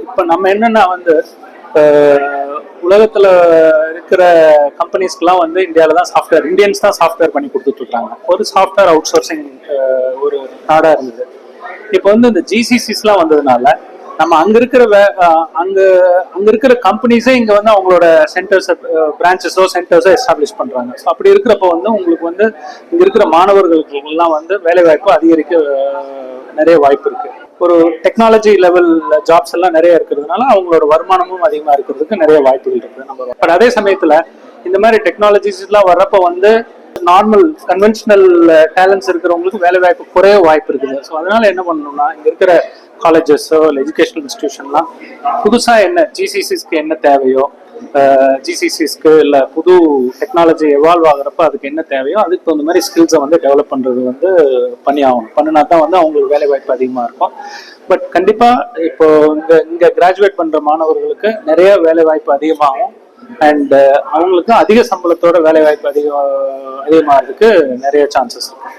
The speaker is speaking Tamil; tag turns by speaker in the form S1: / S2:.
S1: இப்போ நம்ம என்னன்னா வந்து உலகத்துல இருக்கிற கம்பெனிஸ்க்குலாம் வந்து இந்தியாவில தான் சாஃப்ட்வேர் இந்தியன்ஸ் தான் சாஃப்ட்வேர் பண்ணி கொடுத்துட்டு இருக்காங்க. ஒரு சாஃப்ட்வேர் அவுட் சோர்சிங் ஒரு நாடா இருந்தது. இப்போ வந்து இந்த ஜிசிசிஸ்லாம் வந்ததுனால நம்ம அங்க இருக்கிற அங்க அங்க இருக்கிற கம்பெனிஸே இங்க வந்து அவங்களோட சென்டர்ஸ் பிரான்ச்சஸோ சென்டர்ஸோ எஸ்டாப்ளிஷ் பண்றாங்க. ஸோ அப்படி இருக்கிறப்போ வந்து உங்களுக்கு வந்து இங்க இருக்கிற மாணவர்களுக்கு எல்லாம் வந்து வேலை வாய்ப்பு அதிகரிக்க நிறைய வாய்ப்பு இருக்கு. ஒரு டெக்னாலஜி லெவல் ஜாப்ஸ் எல்லாம் நிறைய இருக்கிறதுனால அவங்களோட வருமானமும் அதிகமா இருக்கிறதுக்கு நிறைய வாய்ப்புகள் இருக்கு நம்ம. பட் அதே சமயத்துல இந்த மாதிரி டெக்னாலஜிஸ் எல்லாம் வர்றப்ப வந்து நார்மல் கன்வென்ஷனல் டேலண்ட்ஸ் இருக்கிறவங்களுக்கு வேலை வாய்ப்பு குறைய வாய்ப்பு இருக்குது. ஸோ அதனால என்ன பண்ணணும்னா இங்க இருக்கிற காலேஜஸோ இல்லை எஜுகேஷனல் இன்ஸ்டிடியூஷன்லாம் புதுசா என்ன ஜிசிசிஸ்க்கு என்ன தேவையோ, ஜிசிசிஸ்க்கு இல்லை புது டெக்னாலஜி எவால்வ் ஆகுறப்ப அதுக்கு என்ன தேவையோ அதுக்கு தகுந்த மாதிரி ஸ்கில்ஸை வந்து டெவலப் பண்றது வந்து பண்ணி ஆகணும். பண்ணினா தான் வந்து அவங்களுக்கு வேலை வாய்ப்பு அதிகமாக இருக்கும். பட் கண்டிப்பா இப்போ இங்க கிராஜுவேட் பண்ற மாணவர்களுக்கு நிறைய வேலை வாய்ப்பு அதிகமாகும். அண்ட் அவங்களுக்கு அதிக சம்பளத்தோட வேலை வாய்ப்பு அதிகமாகிறதுக்கு நிறைய சான்சஸ் இருக்கு.